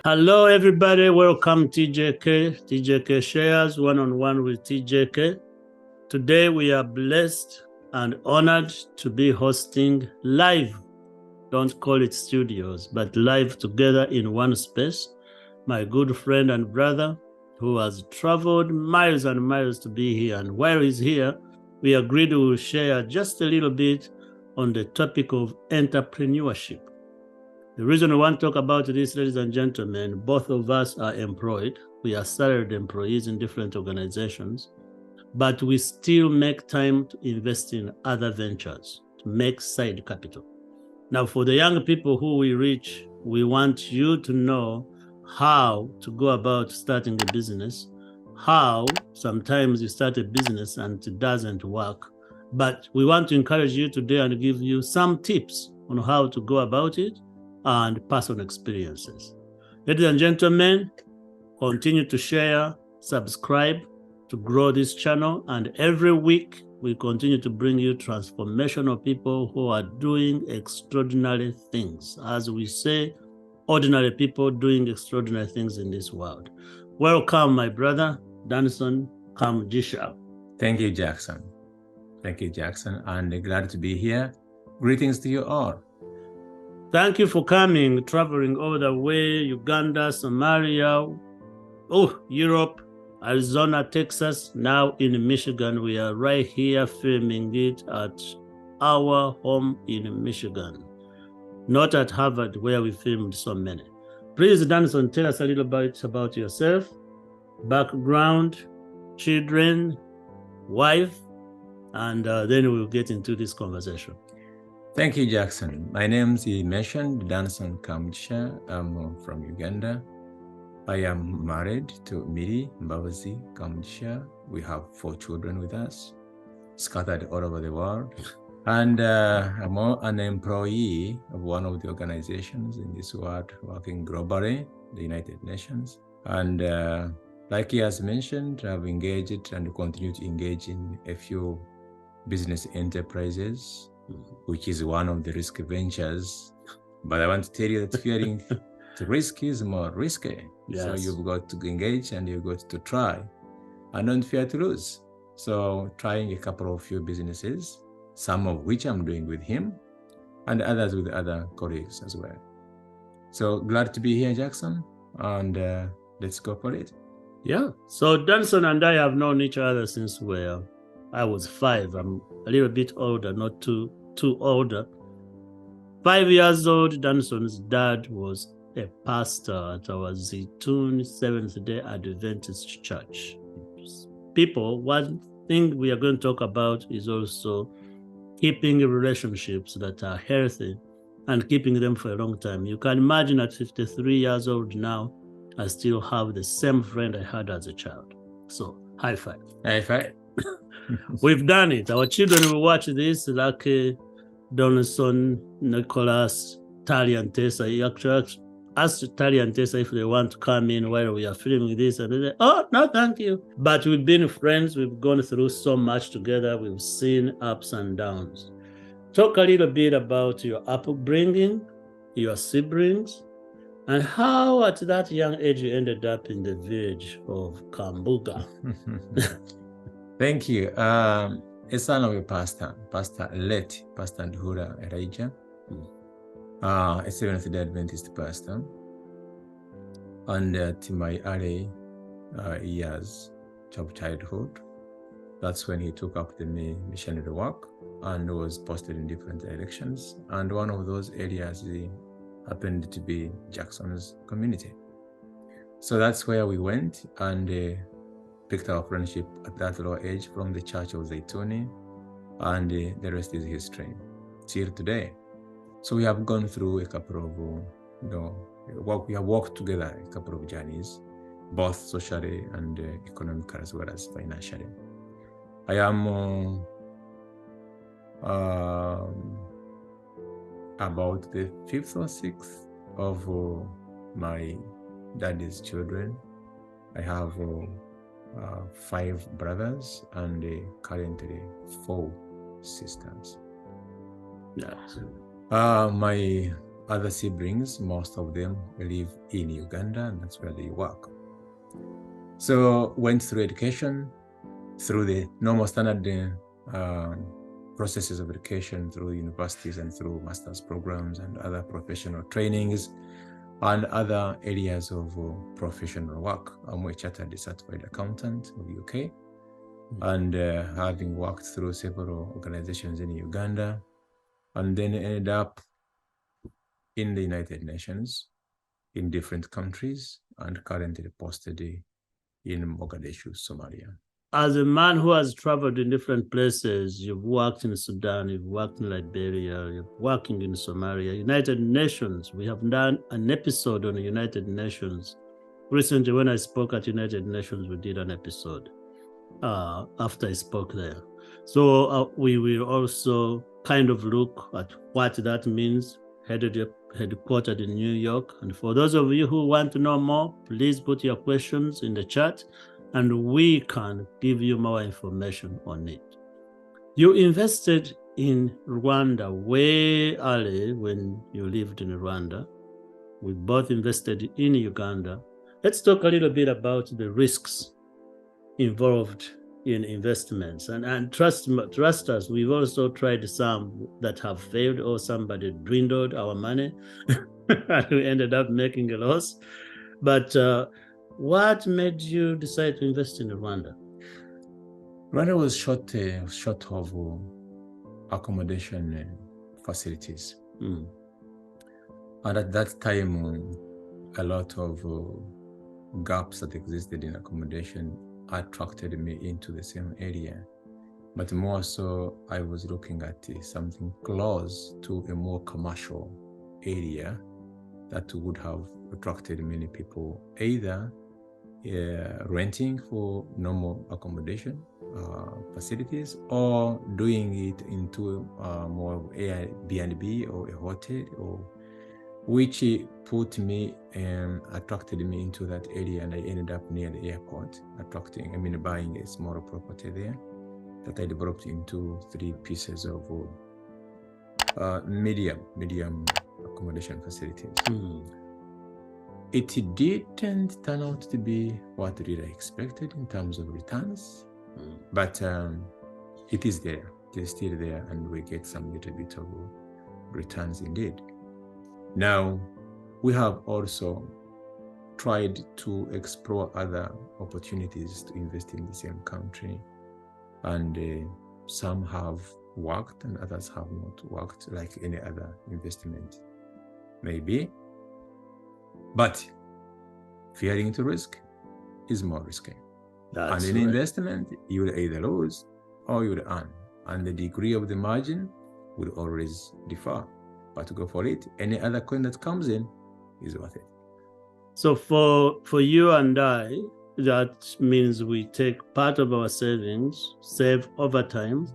Hello, everybody. Welcome TJKshares, one-on-one with TJK. Today, we are blessed and honored to be hosting live. Don't call it studios, but live together in one space. My good friend and brother who has traveled miles and miles to be here. And while he's here, we agreed we will share just a little bit on the topic of entrepreneurship. The reason we want to talk about this, ladies and gentlemen, both of us are employed. We are salaried employees in different organizations, but we still make time to invest in other ventures, to make side capital. Now, for the young people who we reach, we want you to know how to go about starting a business, how sometimes you start a business and it doesn't work. But we want to encourage you today and give you some tips on how to go about it and personal experiences. Ladies and gentlemen, continue to share, subscribe to grow this channel, and every week we continue to bring you transformational people who are doing extraordinary things. As we say, ordinary people doing extraordinary things in this world. Welcome, my brother, Danson Kamugisha. Thank you, Jackson. Thank you, Jackson, and glad to be here. Greetings to you all. Thank you for coming, traveling all the way, Uganda, Somalia, Europe, Arizona, Texas, now in Michigan. We are right here filming it at our home in Michigan, not at Harvard where we filmed so many. Please, Danson, tell us a little bit about yourself, background, children, wife, and then we'll get into this conversation. Thank you, Jackson. My name is, you mentioned, Danson Kamugisha. I'm from Uganda. I am married to Miri Mbabazi Kamugisha. We have 4 children with us, scattered all over the world. And I'm an employee of one of the organizations in this world working globally, the United Nations. And like he has mentioned, I've engaged and continue to engage in a few business enterprises, which is one of the risk ventures. But I want to tell you that fearing to risk is more risky. Yes. So you've got to engage and you've got to try and don't fear to lose. So trying a couple of few businesses, some of which I'm doing with him and others with other colleagues as well. So glad to be here, Jackson, and let's go for it. Yeah. So Danson and I have known each other since I was 5. I'm a little bit older, not too older. 5 years old, Danson's dad was a pastor at our Zitun Seventh-day Adventist Church. People, one thing we are going to talk about is also keeping relationships that are healthy and keeping them for a long time. You can imagine at 53 years old now, I still have the same friend I had as a child. So, high five. High five. We've done it. Our children will watch this, like Donaldson, Nicholas, Tali, and Tessa. He actually asked Tali and Tessa if they want to come in while we are filming this, and they say, "Oh, no, thank you." But we've been friends. We've gone through so much together. We've seen ups and downs. Talk a little bit about your upbringing, your siblings, and how at that young age you ended up in the village of Kambuga. Thank you. A son of a pastor Ndhura Elijah, a Seventh-day Adventist pastor. And at my early years of childhood, that's when he took up the missionary work and was posted in different directions. And one of those areas happened to be Jackson's community. So that's where we went and picked our friendship at that low age from the Church of Zaituni, and the rest is history till today. So we have gone through a couple of, we have walked together a couple of journeys, both socially and economically as well as financially. I am about the 5th or 6th of my daddy's children. I have 5 brothers and currently 4 sisters. Yes. My other siblings, most of them live in Uganda, and that's where they work. So went through education, through the normal standard processes of education, through universities and through master's programs and other professional trainings and other areas of professional work. I'm a chartered certified accountant of UK, and having worked through several organizations in Uganda, and then ended up in the United Nations in different countries, and currently posted in Mogadishu, Somalia. As a man who has traveled in different places, you've worked in Sudan, you've worked in Liberia, you're working in Somalia, United Nations. We have done an episode on the United Nations. Recently, when I spoke at United Nations, we did an episode after I spoke there. So we will also kind of look at what that means, headquartered in New York. And for those of you who want to know more, please put your questions in the chat and we can give you more information on it. You invested in Rwanda way early when you lived in Rwanda. We both invested in Uganda. Let's talk a little bit about the risks involved in investments. And trust us, we've also tried some that have failed, or somebody dwindled our money and we ended up making a loss. But what made you decide to invest in Rwanda? Rwanda was short of accommodation facilities. And at that time, a lot of gaps that existed in accommodation attracted me into the same area. But more so, I was looking at something close to a more commercial area that would have attracted many people, either renting for normal accommodation facilities, or doing it into more Airbnb or a hotel, or which attracted me into that area, and I ended up near the airport, buying a smaller property there that I developed into 3 pieces of medium accommodation facilities. It didn't turn out to be what really I expected in terms of returns, but it is there. It is still there, and we get some little bit of returns indeed. Now, we have also tried to explore other opportunities to invest in the same country, and some have worked and others have not worked, like any other investment maybe. But fearing into risk is more risky. And in investment, you will either lose or you will earn, and the degree of the margin will always differ. But to go for it, any other coin that comes in is worth it. So for you and I, that means we take part of our savings, save over time,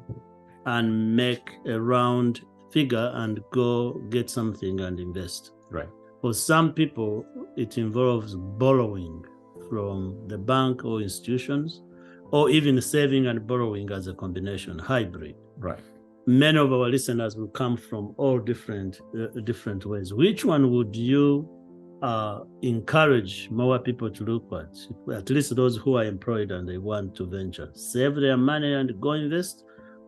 and make a round figure and go get something and invest. Right. For some people, it involves borrowing from the bank or institutions, or even saving and borrowing as a combination, hybrid. Right. Many of our listeners will come from all different ways. Which one would you encourage more people to look at least those who are employed and they want to venture? Save their money and go invest,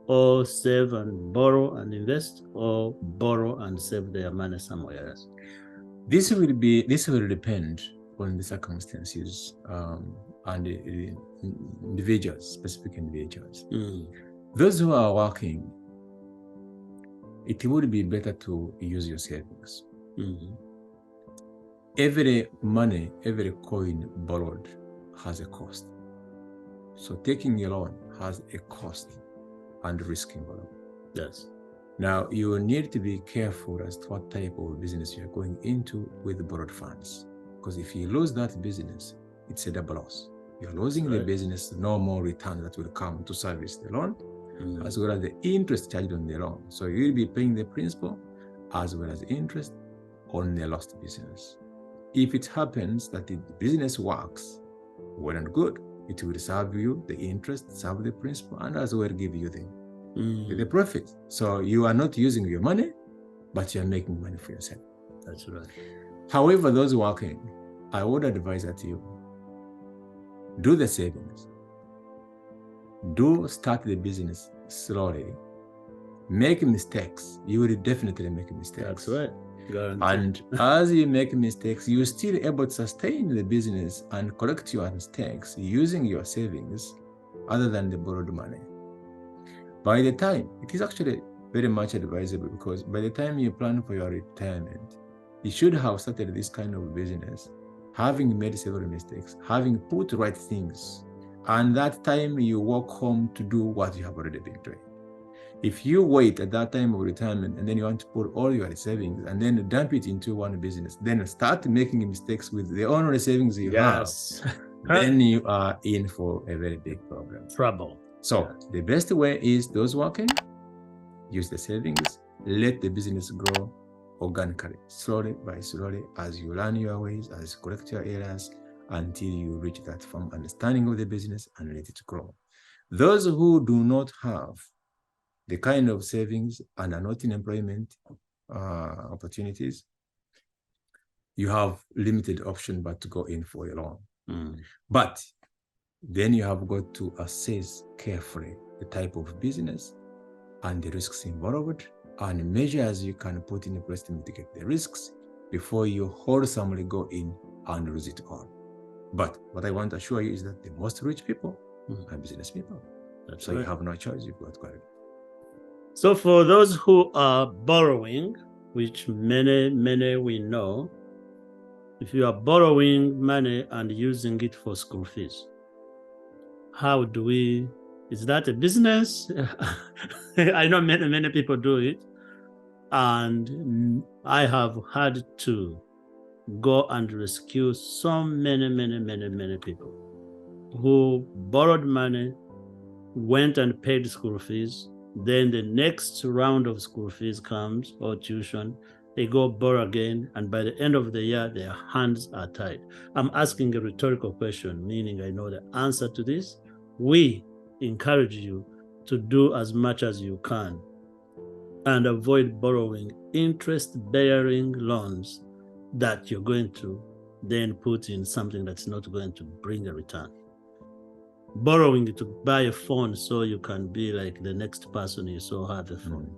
or save and borrow and invest, or borrow and save their money somewhere else? This will depend on the circumstances and the individuals, specific individuals. Those who are working, it would be better to use your savings. Every money, every coin borrowed has a cost. So taking a loan has a cost and risk involved. Yes. Now, you need to be careful as to what type of business you're going into with borrowed funds. Because if you lose that business, it's a double loss. You're losing the business, no more return that will come to service the loan, as well as the interest charged on the loan. So you'll be paying the principal as well as interest on the lost business. If it happens that the business works well and good, it will serve you the interest, serve the principal, and as well give you the profit. So you are not using your money, but you're making money for yourself. That's right. However, those working, I would advise that you do the savings. Do start the business slowly. Make mistakes. You will definitely make mistakes. That's right. Guaranteed. And as you make mistakes, you're still able to sustain the business and correct your mistakes using your savings other than the borrowed money. By the time, it is actually very much advisable, because by the time you plan for your retirement, you should have started this kind of business, having made several mistakes, having put right things, and that time you walk home to do what you have already been doing. If you wait at that time of retirement and then you want to put all your savings and then dump it into one business, then start making mistakes with the only savings you have, then you are in for a very big problem. Trouble. So the best way is those working, use the savings, let the business grow organically, slowly by slowly, as you learn your ways, as you correct your errors, until you reach that firm understanding of the business and let it grow. Those who do not have the kind of savings and are not in employment opportunities, you have limited option but to go in for a loan. But then you have got to assess carefully the type of business and the risks involved and measures you can put in place to mitigate the risks before you wholesomely go in and lose it all. But what I want to assure you is that the most rich people are business people. So you have no choice, you've got to go. So for those who are borrowing, which many we know, if you are borrowing money and using it for school fees, how do we, is that a business? I know many people do it. And I have had to go and rescue so many people who borrowed money, went and paid school fees. Then the next round of school fees comes, or tuition, they go borrow again, and by the end of the year, their hands are tied. I'm asking a rhetorical question, meaning I know the answer to this. We encourage you to do as much as you can and avoid borrowing interest-bearing loans that you're going to then put in something that's not going to bring a return. Borrowing to buy a phone so you can be like the next person you saw have a phone.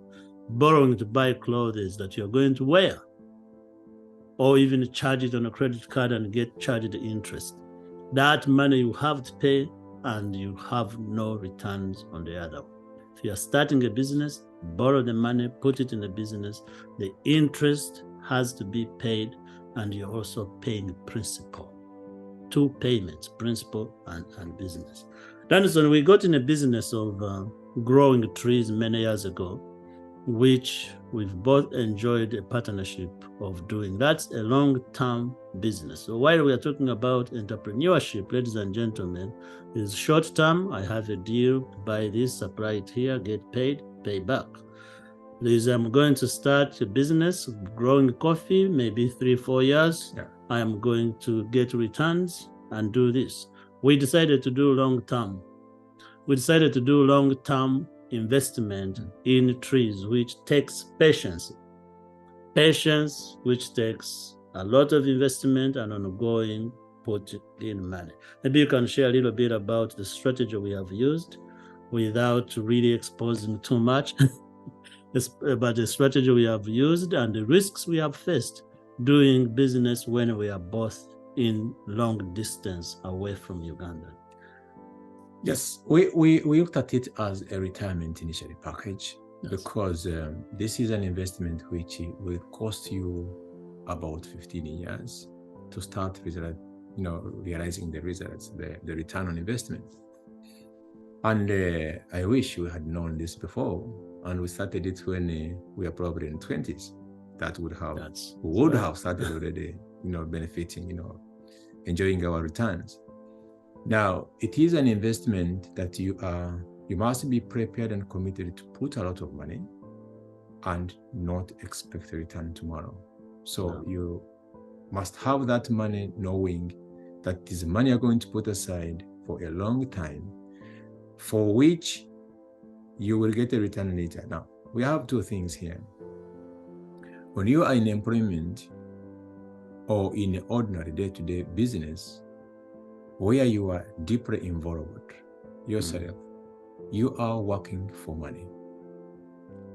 Borrowing to buy clothes that you're going to wear, or even charge it on a credit card and get charged interest. That money you have to pay and you have no returns on the other one. If you're starting a business, borrow the money, put it in the business. The interest has to be paid, and you're also paying principal. Two payments, principal and business. Danson, we got in a business of growing trees many years ago, which we've both enjoyed a partnership of doing. That's a long-term business. So while we are talking about entrepreneurship, ladies and gentlemen, is short-term. I have a deal, buy this, supply it here, get paid, pay back. I'm going to start a business growing coffee, maybe 3-4 years. I am going to get returns and do this. We decided to do long-term. We decided to do long-term investment in trees, which takes patience. Patience, which takes a lot of investment and ongoing put in money. Maybe you can share a little bit about the strategy we have used without really exposing too much. About the strategy we have used and the risks we have faced doing business when we are both in long distance away from Uganda. Yes, we looked at it as a retirement initially package, because this is an investment which will cost you about 15 years to start realizing the results, the return on investment. And I wish we had known this before, and we started it when we were probably in 20s. That would have started already, benefiting, enjoying our returns. Now, it is an investment that you must be prepared and committed to put a lot of money and not expect a return tomorrow. So you must have that money knowing that this money you're going to put aside for a long time, for which you will get a return later. Now, we have two things here. When you are in employment or in an ordinary day-to-day business, where you are deeply involved yourself, you are working for money.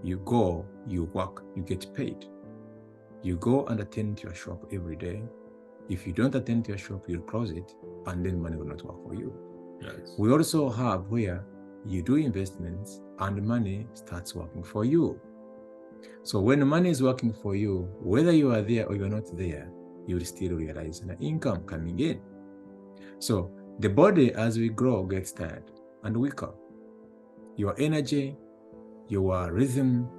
You go, you work, you get paid. You go and attend to your shop every day. If you don't attend to your shop, you'll close it, and then money will not work for you. Yes. We also have where you do investments and money starts working for you. So when money is working for you, whether you are there or you're not there, you will still realize an income coming in. So the body, as we grow, gets tired and weaker. Your energy, your rhythm,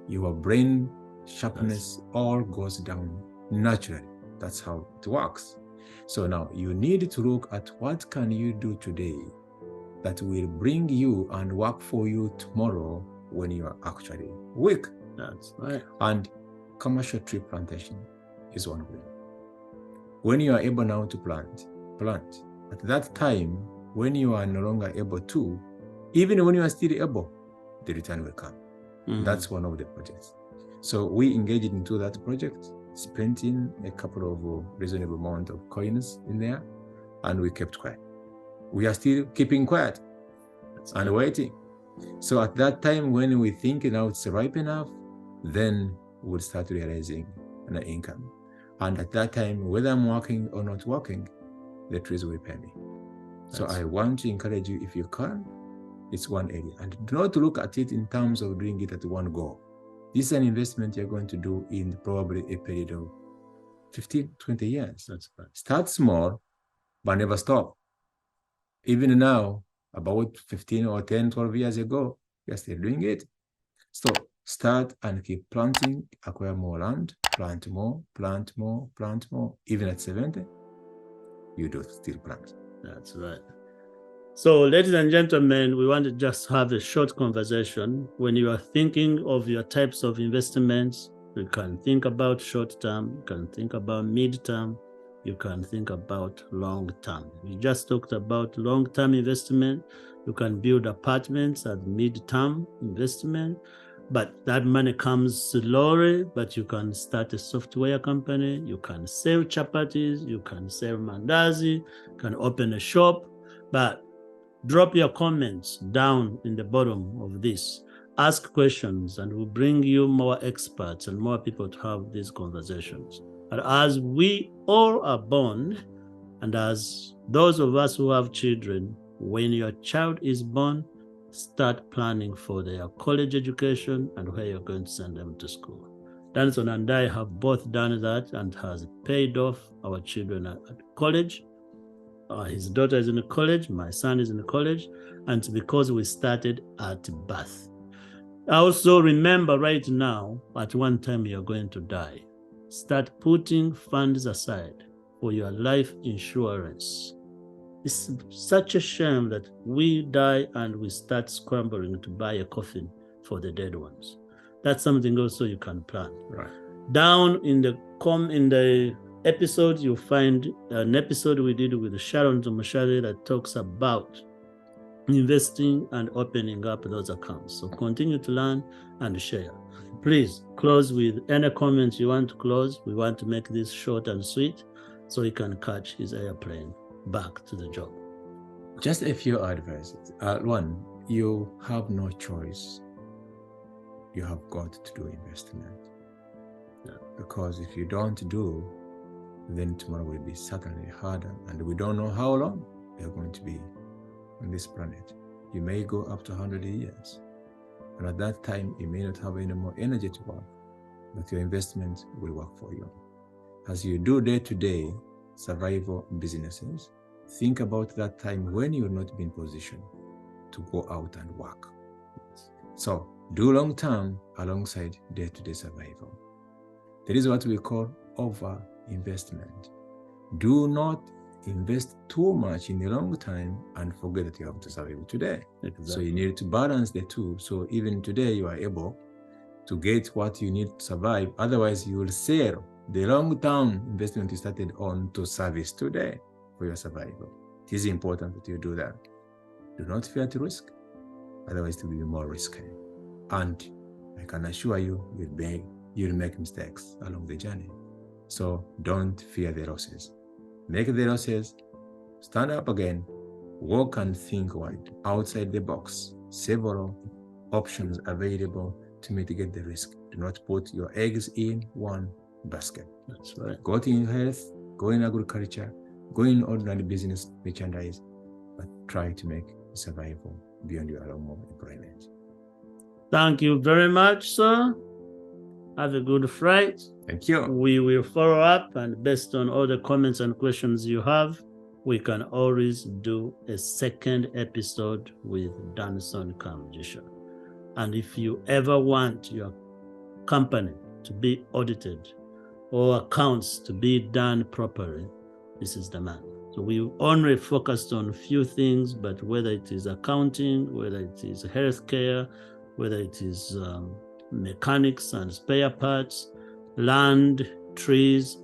your brain sharpness all goes down naturally. That's how it works. So now you need to look at what can you do today that will bring you and work for you tomorrow when you are actually weak. That's right. And commercial tree plantation is one way. When you are able now to plant. At that time, when you are no longer able to, even when you are still able, the return will come. That's one of the projects. So we engaged into that project, spent in a couple of reasonable amount of coins in there, and we kept quiet. We are still keeping quiet and waiting. So at that time, when we think now it's ripe enough, then we'll start realizing an income. And at that time, whether I'm working or not working, the trees will pay me. So I want to encourage you, if you can, it's one area. And do not look at it in terms of doing it at one go. This is an investment you're going to do in probably a period of 15, 20 years. That's right. Start small, but never stop. Even now, about 15 or 10, 12 years ago, you're still doing it. So start and keep planting, acquire more land, plant more. Even at 70, you do still plant. That's right. So, ladies and gentlemen, we want to just have a short conversation. When you are thinking of your types of investments, you can think about short term, you can think about mid term, you can think about long term. We just talked about long term investment. You can build apartments as mid term investment, but that money comes slowly. But you can start a software company, you can sell chapatis, you can sell mandazi, you can open a shop. But drop your comments down in the bottom of this. Ask questions, and we'll bring you more experts and more people to have these conversations. But as we all are born, and as those of us who have children, when your child is born, start planning for their college education and where you're going to send them to school. Danson and I have both done that and has paid off our children at college. His daughter is in college, my son is in college, and it's because we started at birth. I also remember right now, at one time you're going to die. Start putting funds aside for your life insurance. It's such a shame that we die and we start scrambling to buy a coffin for the dead ones. That's something also you can plan. Right. Down in the episode, you'll find an episode we did with Sharon Tomashari that talks about investing and opening up those accounts. So continue to learn and share. Please close with any comments you want to close. We want to make this short and sweet so he can catch his airplane back to the job. Just a few advices. One, you have no choice. You have got to do investment. Yeah. Because if you don't do, then tomorrow will be certainly harder, and we don't know how long you're going to be on this planet. You may go up to 100 years, and at that time you may not have any more energy to work, but your investment will work for you. As you do day-to-day survival businesses, think about that time when you will not be in position to go out and work. So do long-term alongside day-to-day survival. There is what we call over-investment. Do not invest too much in the long time and forget that you have to survive today. Exactly. So you need to balance the two. So even today you are able to get what you need to survive. Otherwise you will sell the long-term investment you started on to service today for your survival. It is important that you do that. Do not fear to risk. Otherwise it will be more risky. And I can assure you, you'll make mistakes along the journey. So don't fear the losses. Make the losses, stand up again, walk and think wide, outside the box. Several options available to mitigate the risk. Do not put your eggs in one basket. That's right. Go in health, go in agriculture, go in ordinary business, merchandise, but try to make survival beyond your realm of employment. Thank you very much, sir. Have a good flight. Thank you. We will follow up, and based on all the comments and questions you have, we can always do a second episode with Danson Kamugisha. And if you ever want your company to be audited or accounts to be done properly, this is the man. So we only focused on a few things, but whether it is accounting, whether it is healthcare, whether it is mechanics and spare parts, land, trees,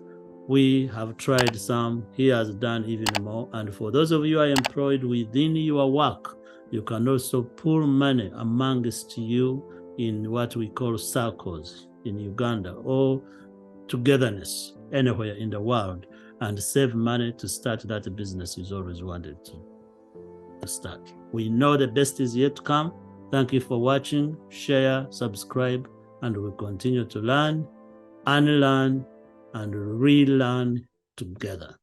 we have tried some. He has done even more. And for those of you who are employed within your work, you can also pool money amongst you in what we call circles in Uganda, or togetherness anywhere in the world, and save money to start that business you've always wanted to start. We know the best is yet to come. Thank you for watching. Share, subscribe, and we'll continue to learn, unlearn, and relearn together.